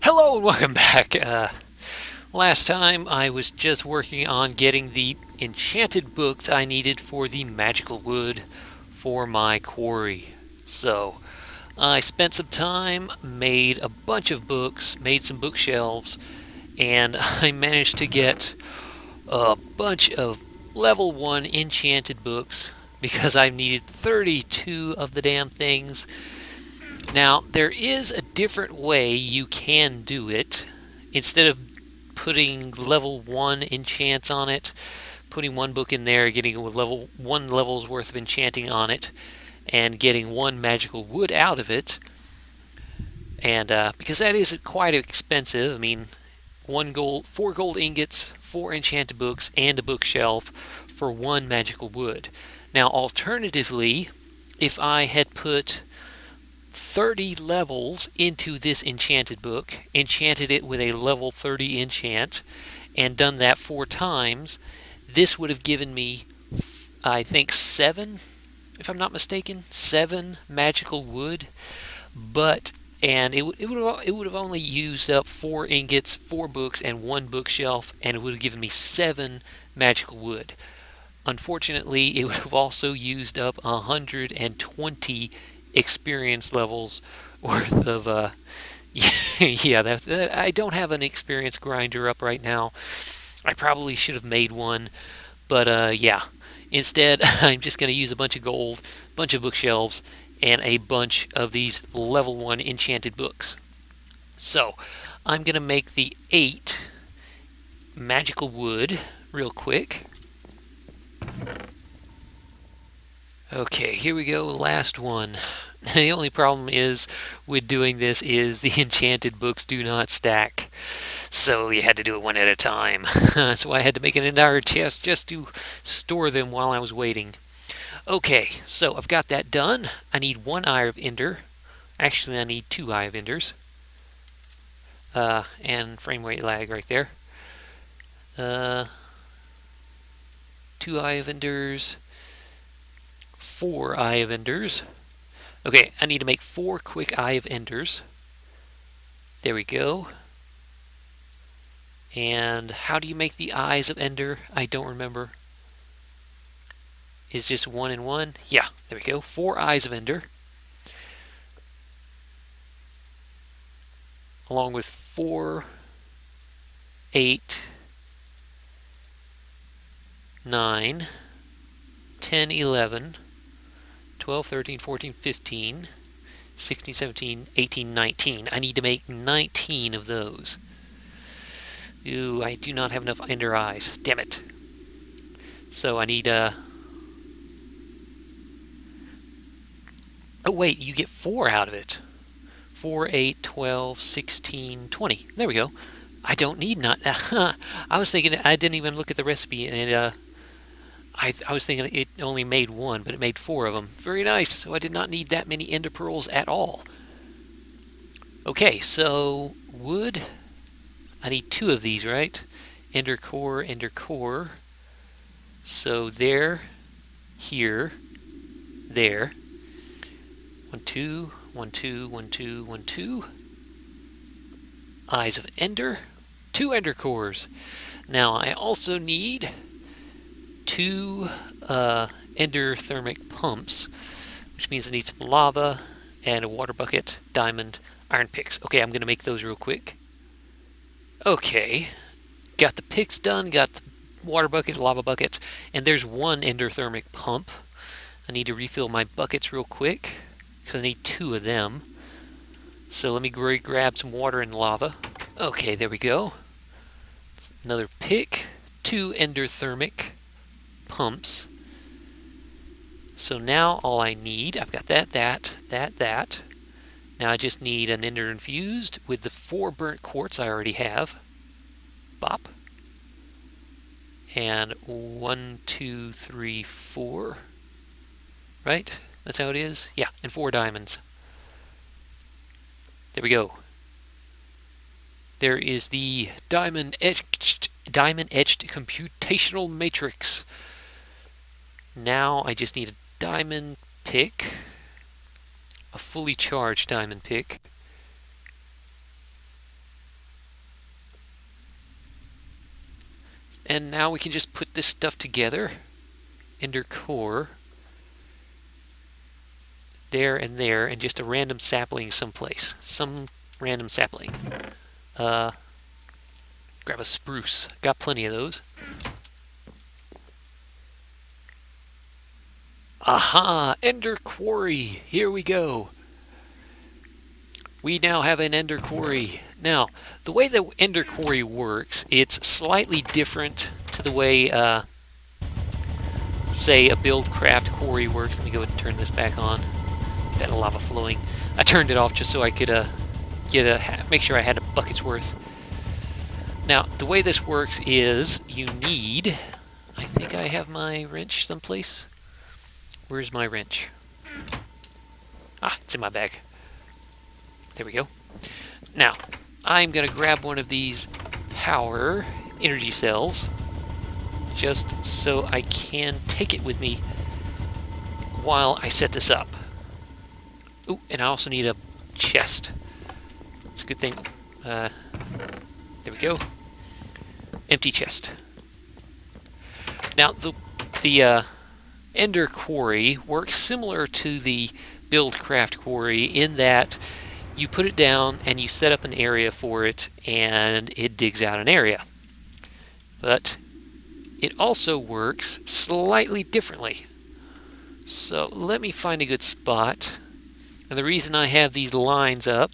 Hello and welcome back. Last time I was just working on getting the enchanted books I needed for the magical wood for my quarry. So I spent some time, made a bunch of books, made some bookshelves, and I managed to get a bunch of level 1 enchanted books because I needed 32 of the damn things. Now, there is a different way you can do it. Instead of putting level 1 enchants on it, putting one book in there, getting a level 1 level's worth of enchanting on it, and getting one magical wood out of it. And because that is quite expensive, I mean, 1 gold, 4 gold ingots, 4 enchanted books, and a bookshelf for one magical wood. Now, alternatively, if I had put 30 levels into this enchanted book, enchanted it with a level 30 enchant, and done that 4 times, this would have given me, I think, 7, if I'm not mistaken, 7 magical wood. But and it would have only used up 4 ingots, 4 books, and 1 bookshelf, and it would have given me 7 magical wood. Unfortunately, it would have also used up 120 experience levels worth of yeah, I don't have an experience grinder up right now. I probably should have made one, but yeah. Instead, I'm just going to use a bunch of gold, a bunch of bookshelves, and a bunch of these level 1 enchanted books. So, I'm going to make the 8 magical wood real quick. Okay, here we go, last one. The only problem is with doing this is the enchanted books do not stack. So you had to do it one at a time. So I had to make an entire chest just to store them while I was waiting. Okay, so I've got that done. I need 1 Eye of Ender. Actually, I need 2 Eye of Enders. And frame rate lag right there. 2 Eye of Enders. 4 Eye of Enders. Okay, I need to make 4 quick Eye of Enders. There we go. And how do you make the Eyes of Ender? I don't remember. Is just 1 and 1? Yeah, there we go. 4 Eyes of Ender. Along with 4, 8, 9, 10, 11, 12, 13, 14, 15, 16, 17, 18, 19. I need to make 19 of those. Ooh, I do not have enough ender eyes. Damn it. So I need oh wait, you get 4 out of it. 4, 8, 12, 16, 20. There we go. I don't need not. I was thinking, I didn't even look at the recipe, and I was thinking it only made 1, but it made 4 of them. Very nice. So I did not need that many ender pearls at all. Okay, so wood. I need 2 of these, right? Ender core, ender core. So there, here, there. 1, 2, 1, 2, 1, 2, 1, 2. Eyes of Ender. 2 ender cores. Now I also need 2 ender thermic pumps, which means I need some lava and a water bucket, diamond, iron picks. Okay, I'm going to make those real quick. Okay, got the picks done, got the water bucket, lava bucket, and there's 1 endothermic pump. I need to refill my buckets real quick because I need 2 of them. So let me grab some water and lava. Okay, there we go. Another pick, 2 endothermic pumps. So now all I need, I've got that. Now I just need an ender infused with the 4 burnt quartz I already have. Bop. And 1, 2, 3, 4. Right? That's how it is? Yeah, and 4 diamonds. There we go. There is the diamond etched computational matrix. Now I just need a diamond pick. A fully charged diamond pick. And now we can just put this stuff together. Ender core. There and there, and just a random sapling someplace. Some random sapling. Grab a spruce. Got plenty of those. Aha! Ender quarry! Here we go. We now have an ender quarry. Now, the way the ender quarry works, it's slightly different to the way, say, a buildcraft quarry works. Let me go ahead and turn this back on. Get that lava flowing. I turned it off just so I could make sure I had a bucket's worth. Now, the way this works is you need... I think I have my wrench someplace. Where's my wrench? Ah, it's in my bag. There we go. Now, I'm going to grab one of these power energy cells just so I can take it with me while I set this up. Ooh, and I also need a chest. It's a good thing. There we go. Empty chest. Now, the ender quarry works similar to the buildcraft quarry in that you put it down and you set up an area for it and it digs out an area. But it also works slightly differently. So let me find a good spot. And the reason I have these lines up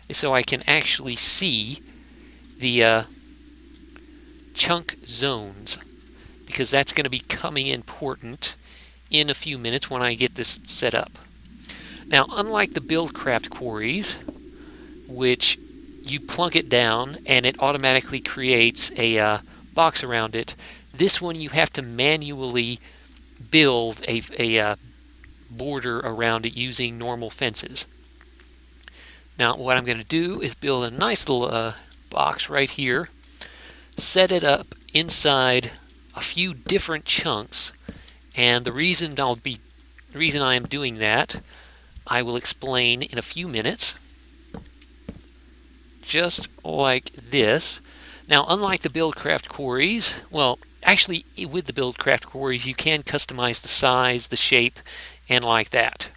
is so I can actually see the chunk zones, because that's going to be coming important in a few minutes when I get this set up. Now, unlike the buildcraft quarries, which you plunk it down and it automatically creates a box around it, this one you have to manually build a border around it using normal fences. Now, what I'm going to do is build a nice little box right here, set it up inside a few different chunks, and the reason I am doing that I will explain in a few minutes. Just like this. Now, unlike the buildcraft quarries, well, actually with the buildcraft quarries you can customize the size, the shape, and like that.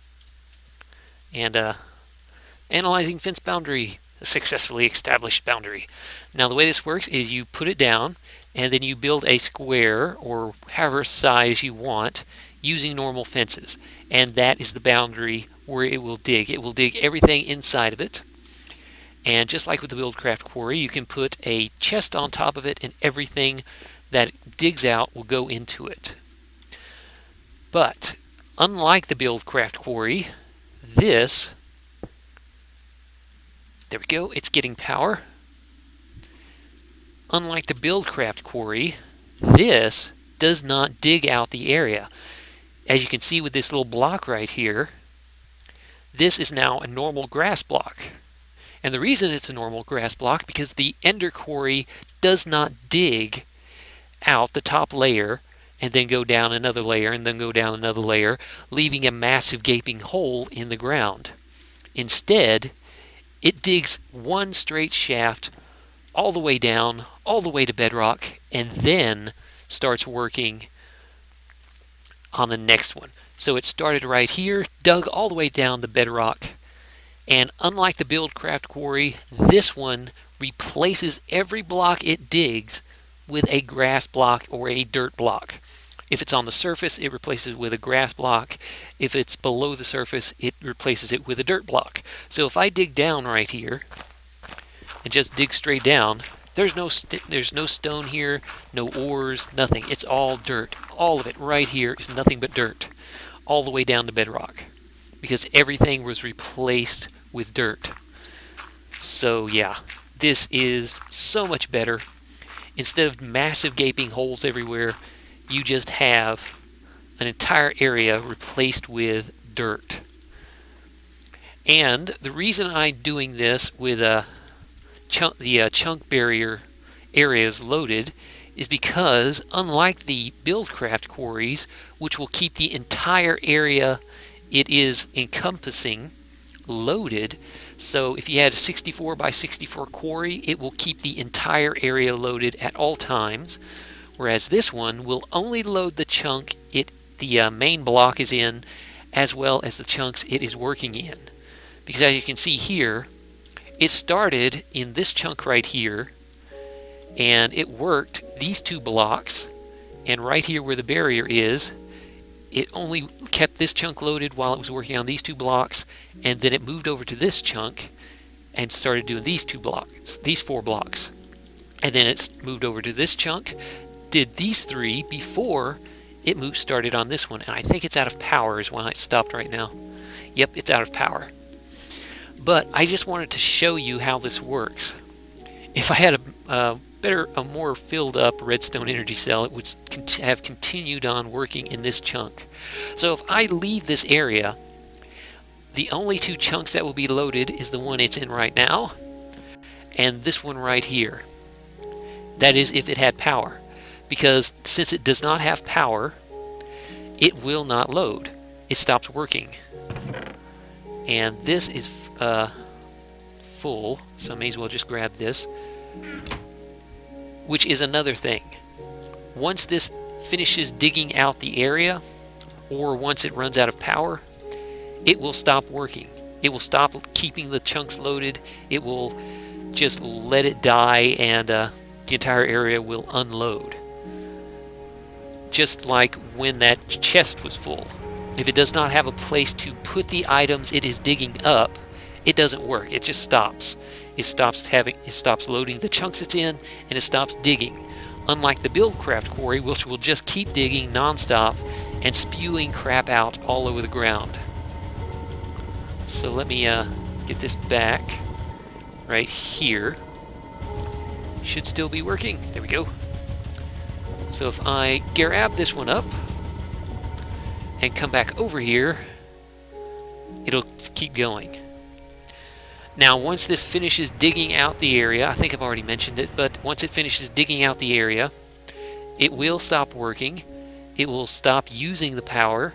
And analyzing fence boundary, a successfully established boundary. Now, the way this works is you put it down and then you build a square or however size you want using normal fences, and that is the boundary where it will dig. It will dig everything inside of it, and just like with the buildcraft quarry, you can put a chest on top of it and everything that digs out will go into it. But unlike the buildcraft quarry, this, there we go, it's getting power. Unlike the buildcraft quarry, this does not dig out the area. As you can see with this little block right here, this is now a normal grass block. And the reason it's a normal grass block because the ender quarry does not dig out the top layer and then go down another layer and then go down another layer, leaving a massive gaping hole in the ground. Instead, it digs one straight shaft all the way down, all the way to bedrock, and then starts working on the next one. So it started right here, dug all the way down the bedrock, and unlike the buildcraft quarry, this one replaces every block it digs with a grass block or a dirt block. If it's on the surface, it replaces it with a grass block. If it's below the surface, it replaces it with a dirt block. So if I dig down right here and just dig straight down, there's no stone here, no ores, nothing. It's all dirt. All of it right here is nothing but dirt, all the way down to bedrock, because everything was replaced with dirt. So yeah, this is so much better. Instead of massive gaping holes everywhere, you just have an entire area replaced with dirt. And the reason I'm doing this with chunk barrier areas loaded is because, unlike the buildcraft quarries, which will keep the entire area it is encompassing loaded, so if you had a 64 by 64 quarry, it will keep the entire area loaded at all times. whereas this one will only load the chunk the main block is in, as well as the chunks it is working in. Because as you can see here, it started in this chunk right here, and it worked these 2 blocks, and right here where the barrier is, it only kept this chunk loaded while it was working on these 2 blocks, and then it moved over to this chunk and started doing these 2 blocks, these 4 blocks. And then it's moved over to this chunk, did these 3 before it started on this one. And I think it's out of power is why it stopped right now. Yep, it's out of power. But I just wanted to show you how this works. If I had a more filled up redstone energy cell, it would have continued on working in this chunk. So if I leave this area, the only 2 chunks that will be loaded is the one it's in right now, and this one right here. That is if it had power. Because since it does not have power, it will not load. It stops working. And this is full, so I may as well just grab this. Which is another thing. Once this finishes digging out the area, or once it runs out of power, it will stop working. It will stop keeping the chunks loaded. It will just let it die, and the entire area will unload. Just like when that chest was full. If it does not have a place to put the items it is digging up, it doesn't work. It just stops. It stops loading the chunks it's in, and it stops digging. Unlike the BuildCraft quarry, which will just keep digging non-stop and spewing crap out all over the ground. So let me get this back right here. Should still be working. There we go. So if I grab this one up and come back over here, it'll keep going. Now once this finishes digging out the area, I think I've already mentioned it, but once it finishes digging out the area, it will stop working. It will stop using the power.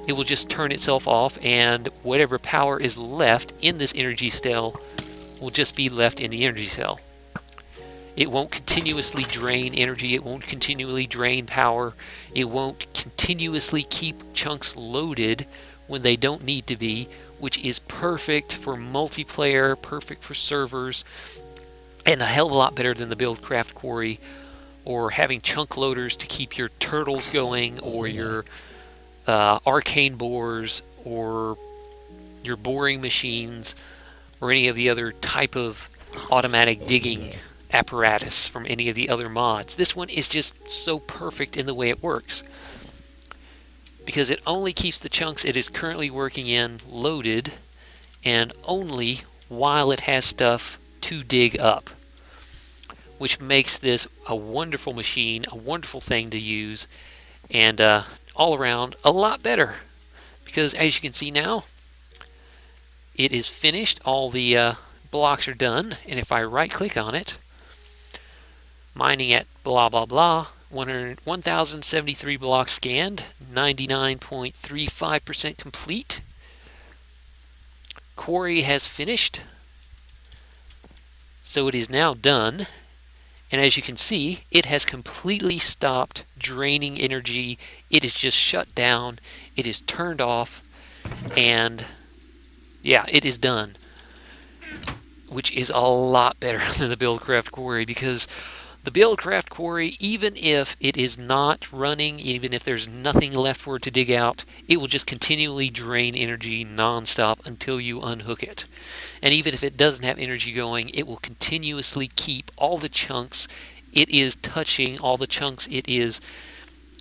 It will just turn itself off, and whatever power is left in this energy cell will just be left in the energy cell. It won't continuously drain energy. It won't continually drain power. It won't continuously keep chunks loaded when they don't need to be, which is perfect for multiplayer, perfect for servers, and a hell of a lot better than the BuildCraft quarry, or having chunk loaders to keep your turtles going, or your arcane bores, or your boring machines, or any of the other type of automatic digging apparatus from any of the other mods. This one is just so perfect in the way it works, because it only keeps the chunks it is currently working in loaded, and only while it has stuff to dig up, which makes this a wonderful machine, a wonderful thing to use, and all around a lot better, because as you can see now, it is finished. All the blocks are done, and if I right click on it, mining at blah blah blah, 1,073 blocks scanned, 99.35% complete. Quarry has finished, so it is now done. And as you can see, it has completely stopped draining energy. It is just shut down. It is turned off, and yeah, it is done. Which is a lot better than the BuildCraft quarry, because the BuildCraft quarry, even if it is not running, even if there's nothing left for it to dig out, it will just continually drain energy non-stop until you unhook it. And even if it doesn't have energy going, it will continuously keep all the chunks it is touching, all the chunks it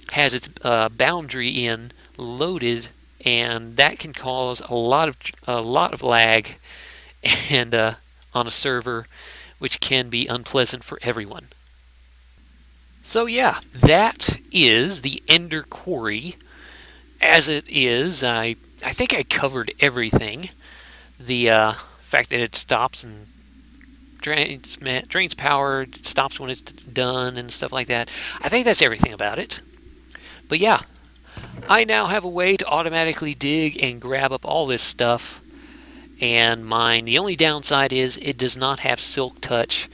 has its boundary in, loaded, and that can cause a lot of lag and on a server, which can be unpleasant for everyone. So yeah, that is the Ender Quarry as it is. I think I covered everything. The fact that it stops and drains power, it stops when it's done and stuff like that. I think that's everything about it. But yeah, I now have a way to automatically dig and grab up all this stuff and mine. The only downside is it does not have silk touch.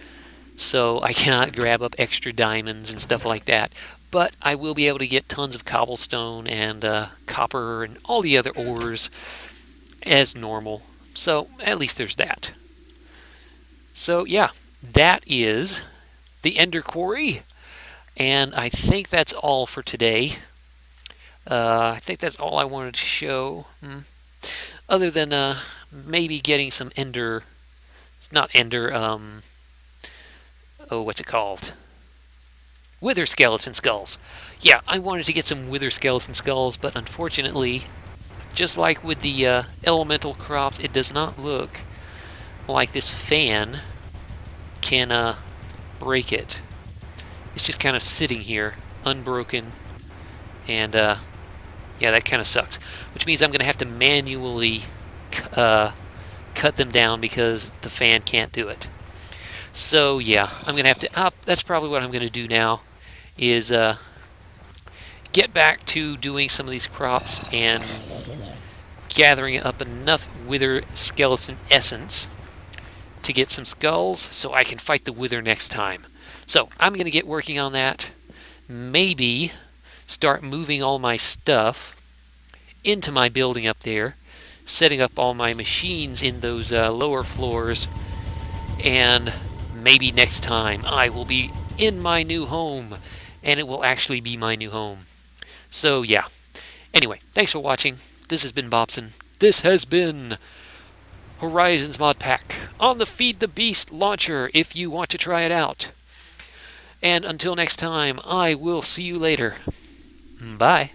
so I cannot grab up extra diamonds and stuff like that. But I will be able to get tons of cobblestone and copper and all the other ores as normal. So at least there's that. So yeah, that is the Ender Quarry. And I think that's all for today. I think that's all I wanted to show. Other than maybe getting some ender. It's not ender. Oh, what's it called? Wither skeleton skulls. Yeah, I wanted to get some wither skeleton skulls, but unfortunately, just like with the elemental crops, it does not look like this fan can break it. It's just kind of sitting here, unbroken, and yeah, that kind of sucks. Which means I'm going to have to manually cut them down because the fan can't do it. So yeah, I'm going to have to, that's probably what I'm going to do now, is get back to doing some of these crops and gathering up enough wither skeleton essence to get some skulls so I can fight the wither next time. So I'm going to get working on that. Maybe start moving all my stuff into my building up there, setting up all my machines in those lower floors, and maybe next time I will be in my new home, and it will actually be my new home. So yeah. Anyway, thanks for watching. This has been Bobson. This has been Horizons Modpack on the Feed the Beast launcher if you want to try it out. And until next time, I will see you later. Bye.